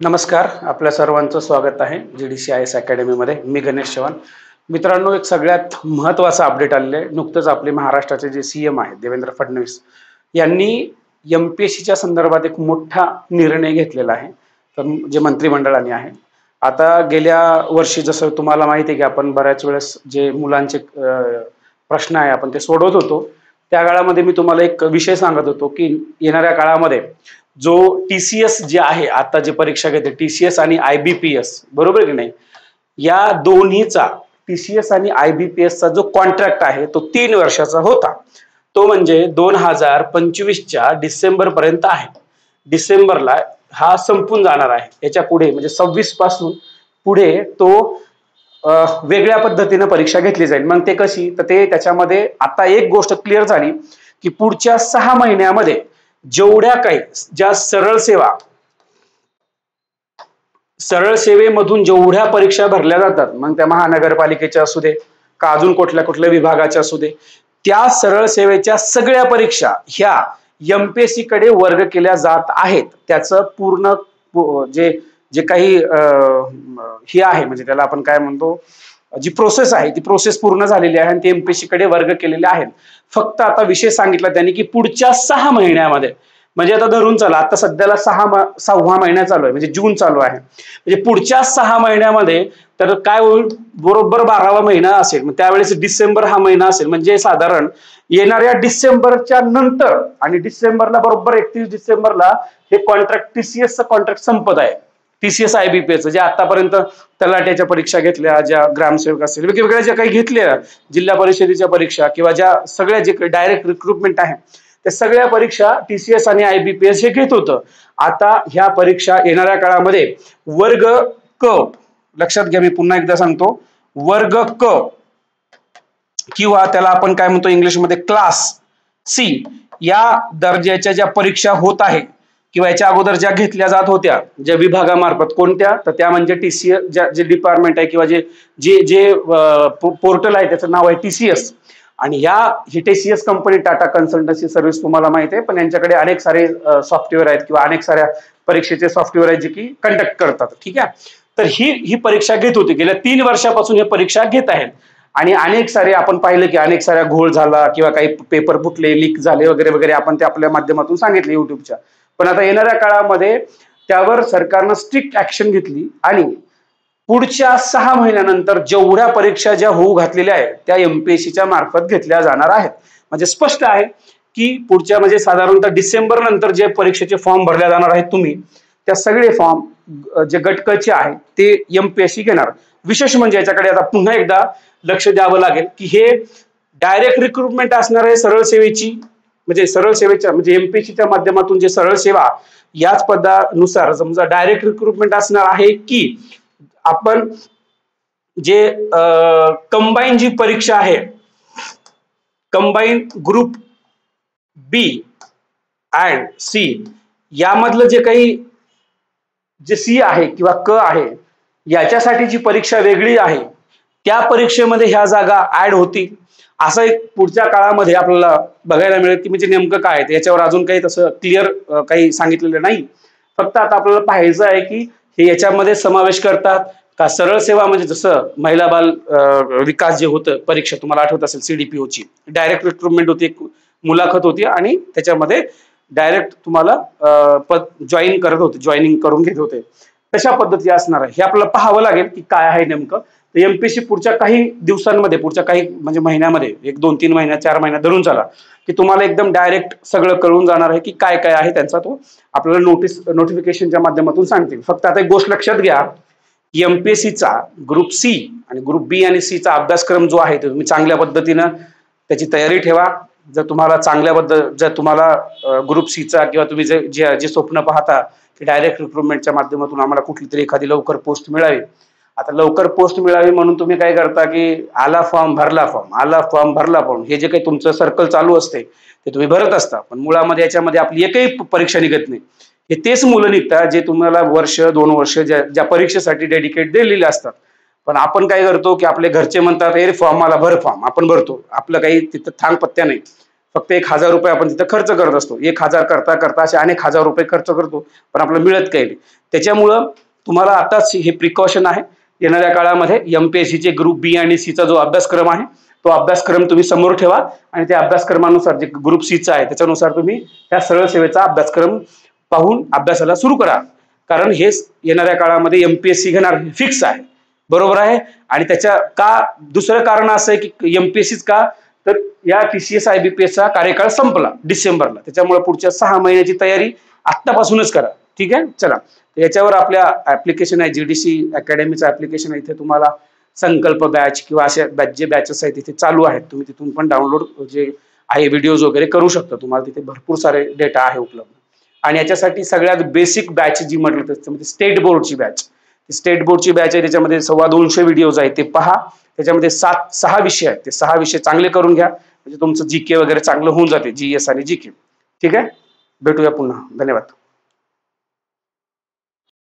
नमस्कार, आपल्या सर्वांचं स्वागत आहे GDCIS अकॅडमीमध्ये. मी गणेश चव्हाण. मित्रांनो, एक सगळ्यात महत्त्वाचा अपडेट आलेलं आहे. नुकतंच आपले महाराष्ट्राचे जे CM आहेत देवेंद्र फडणवीस यांनी MPSCच्या संदर्भात एक मोठा निर्णय घेतलेला आहे, तर जे मंत्रिमंडळाने आहे. आता गेल्या वर्षी जसं तुम्हाला माहिती आहे की आपण बऱ्याच वेळेस जे मुलांचे प्रश्न आहे आपण ते सोडवत होतो, त्या काळामध्ये मी तुम्हाला एक विषय सांगत होतो की येणाऱ्या काळामध्ये जो TCS जे आहे, आता जे परीक्षा घेते TCS आणि IBPS, बरोबर की नाही, या दोन्हीचा TCS आणि IBPS चा जो कॉन्ट्रॅक्ट आहे तो 3 वर्षाचा होता. तो म्हणजे 2025च्या डिसेंबर पर्यंत आहे. डिसेंबरला हा संपून जाणार आहे. याच्या पुढे म्हणजे 26 पासून पुढे तो वेगळ्या पद्धतीने परीक्षा घेतली जाईल. मग ते कशी, तर ते त्याच्यामध्ये आता एक गोष्ट क्लिअर झाली की पुढच्या 6 महिन्यामध्ये जेवढ्या काही ज्या सरळ सेवेमधून जेवढ्या परीक्षा भरल्या जातात, मग त्या महानगरपालिकेच्या असू दे का अजून कुठल्या विभागाच्या असू दे, त्या सरळ सेवेच्या सगळ्या परीक्षा ह्या MPSC कडे वर्ग केल्या जात आहेत. त्याचं पूर्ण जे जे काही हे आहे, म्हणजे त्याला आपण काय म्हणतो, जी प्रोसेस आहे ती प्रोसेस पूर्ण झालेली आहे आणि ते MPSC कडे वर्ग केलेले आहेत. फक्त आता विषय सांगितला त्यांनी की पुढच्या 6 महिन्यामध्ये, म्हणजे आता धरून चला, आता सध्याला 6वा महिना चालू आहे, म्हणजे जून चालू आहे, म्हणजे पुढच्या 6 महिन्यामध्ये तर काय होईल, बरोबर 12वा महिना असेल, मग त्यावेळेस डिसेंबर हा महिना असेल. म्हणजे साधारण येणाऱ्या डिसेंबरच्या नंतर आणि डिसेंबरला बरोबर 31 डिसेंबरला हे कॉन्ट्रॅक्ट TCS चं कॉन्ट्रॅक्ट संपत आहे. TCS IBPS जे आतापर्यंत तलाट्याच्या परीक्षा घेतल्या, ज्या ग्रामसेवक असेल, वेगवेगळ्या ज्या काही घेतल्या, जिल्हा परिषदेच्या परीक्षा किंवा ज्या सगळ्या जे डायरेक्ट रिक्रुटमेंट आहे, त्या सगळ्या परीक्षा TCS आणि IBPS हे घेत होतं. आता ह्या परीक्षा येणाऱ्या काळामध्ये वर्ग क, लक्षात घ्या, मी पुन्हा एकदा सांगतो, वर्ग क किंवा त्याला आपण काय म्हणतो इंग्लिशमध्ये क्लास C या दर्जाच्या ज्या परीक्षा होत आहे किंवा याच्या अगोदर ज्या घेतल्या जात होत्या ज्या विभागामार्फत, कोणत्या, तर त्या म्हणजे TCS जे डिपार्टमेंट आहे किंवा जे जे जे पोर्टल आहे त्याचं नाव आहे TCS. आणि ही TCS company Tata consultancy service तुम्हाला माहिती आहे, पण यांच्याकडे अनेक सारे सॉफ्टवेअर आहेत किंवा अनेक साऱ्या परीक्षेचे सॉफ्टवेअर आहेत जे की कंडक्ट करतात. ठीक आहे, तर ही परीक्षा घेत होती. गेल्या 3 वर्षापासून ही परीक्षा घेत आहेत आणि अनेक सारे आपण पाहिलं की अनेक साऱ्या घोळ झाला किंवा काही पेपर फुटले, लीक झाले वगैरे वगैरे, आपण ते आपल्या माध्यमातून सांगितले युट्यूबच्या. पण आता येणाऱ्या काळामध्ये त्यावर सरकारनं स्ट्रिक्ट ऍक्शन घेतली आणि पुढच्या 6 महिन्यानंतर जेवढ्या परीक्षा ज्या होऊ घातलेल्या आहेत त्या MPSCच्या मार्फत घेतल्या जाणार आहेत. म्हणजे स्पष्ट आहे की पुढच्या म्हणजे साधारणतः डिसेंबर नंतर जे परीक्षेचे फॉर्म भरल्या जाणार आहेत तुम्ही, त्या सगळे फॉर्म जे गटकचे आहेत ते MPSC घेणार. विशेष म्हणजे याच्याकडे आता पुन्हा एकदा लक्ष द्यावं लागेल की हे डायरेक्ट रिक्रुटमेंट असणार आहे सरळ सेवेची, म्हणजे सरळ सेवेच्या म्हणजे MPSCच्या माध्यमातून जे सरळ सेवा याच पदानुसार समजा डायरेक्ट रिक्रुटमेंट असणार आहे की आपण जे कंबाईन जी परीक्षा आहे, combine group B and C, यामधलं जे काही जे C आहे किंवा क आहे, याच्यासाठी जी परीक्षा वेगळी आहे त्या परीक्षेमध्ये ह्या जागा ऍड होतील. असं एक पुढच्या काळामध्ये आपल्याला बघायला मिळेल की म्हणजे नेमकं काय आहे, याच्यावर अजून काही तसं क्लिअर काही सांगितलेलं नाही. फक्त आता आपल्याला पाहायचं आहे की हे याच्यामध्ये समावेश करतात का सरळ सेवा, म्हणजे जसं महिला बाल विकास जे होतं परीक्षा तुम्हाला आठवत असेल CDPO ची डायरेक्ट रिक्रुटमेंट होती, एक मुलाखत होती आणि त्याच्यामध्ये डायरेक्ट तुम्हाला जॉईन करत होते, जॉईनिंग करून घेत होते, तशा पद्धती असणार आहे. हे आपल्याला पाहावं लागेल की काय आहे नेमकं. MPSC पुढच्या काही दिवसांमध्ये, पुढच्या काही म्हणजे महिन्यामध्ये, 1, 2, 3 महिन्यात, 4 महिन्यात धरून चला की तुम्हाला एकदम डायरेक्ट सगळं कळून जाणार आहे की काय काय आहे त्यांचा, तो आपल्याला नोटिफिकेशनच्या माध्यमातून सांगतील. फक्त आता एक गोष्ट लक्षात घ्या, MPSCचा ग्रुप C आणि ग्रुप B आणि C चा अभ्यासक्रम जो आहे तो तुम्ही चांगल्या पद्धतीनं त्याची तयारी ठेवा. जर तुम्हाला जर तुम्हाला ग्रुप C चा किंवा तुम्ही जे स्वप्न पाहता की डायरेक्ट रिक्रुटमेंटच्या माध्यमातून आम्हाला कुठली तरी एखादी लवकर पोस्ट मिळावी, आता लवकर पोस्ट मिळावी म्हणून तुम्ही काय करता की आला फॉर्म भरला फॉर्म, हे जे काही तुमचं सर्कल चालू असते ते तुम्ही भरत असता, पण मुळामध्ये याच्यामध्ये आपली एकही परीक्षा निघत नाही. हे तेच मुलं निघतात जे तुम्हाला 1-2 वर्ष ज्या परीक्षेसाठी डेडिकेट दिलेले असतात. पण आपण काय करतो की आपले घरचे म्हणतात, अरे फॉर्म मला भर, फॉर्म आपण भरतो, आपलं काही तिथं थांग पत्त्या नाही. फक्त 1,000 रुपये आपण तिथे खर्च करत असतो. 1,000 करता करता असे अनेक हजार रुपये खर्च करतो, पण आपल्याला मिळत काही नाही. त्याच्यामुळं तुम्हाला आताच हे प्रिकॉशन आहे. येणाऱ्या काळामध्ये एमपीएससीचे ग्रुप बी आणि सीचा जो अभ्यासक्रम आहे तो अभ्यासक्रम तुम्ही समोर ठेवा आणि त्या अभ्यासक्रमानुसार जे ग्रुप सीचा आहे त्याच्यानुसार तुम्ही त्या सरळ सेवेचा अभ्यासक्रम पाहून अभ्यासाला सुरू करा. कारण हे येणाऱ्या काळामध्ये एमपीएससी घेणार फिक्स आहे. बरोबर आहे. आणि त्याच्या का दुसरं कारण असं आहे की एमपीएससीच का, तर या टीसीएस आयबीपीएसचा कार्यकाळ संपला डिसेंबरला. त्याच्यामुळे पुढच्या 6 महिन्याची तयारी आत्तापासूनच करा. ठीक आहे. चला, याच्यावर आपल्या ऍप्लिकेशन आहे, जीडीसी अकॅडमीचं ऍप्लिकेशन आहे. इथे तुम्हाला संकल्प बॅच किंवा अशा जे बॅचेस आहेत तिथे चालू आहेत, तुम्ही तिथून पण डाउनलोड जे आहे व्हिडिओज वगैरे करू शकता. तुम्हाला तिथे भरपूर सारे डेटा आहे उपलब्ध. आणि याच्यासाठी सगळ्यात बेसिक बॅच जी म्हटलं त्याच्यामध्ये स्टेट बोर्डची बॅच, स्टेट बोर्डची बॅच आहे. त्याच्यामध्ये 225 व्हिडिओज आहेत, ते पहा. त्याच्यामध्ये 6 विषय आहेत, ते 6 विषय चांगले करून घ्या, म्हणजे तुमचं जीके वगैरे चांगलं होऊन जाते, जीएस आणि जीके. ठीक आहे. भेटूया पुन्हा. धन्यवाद.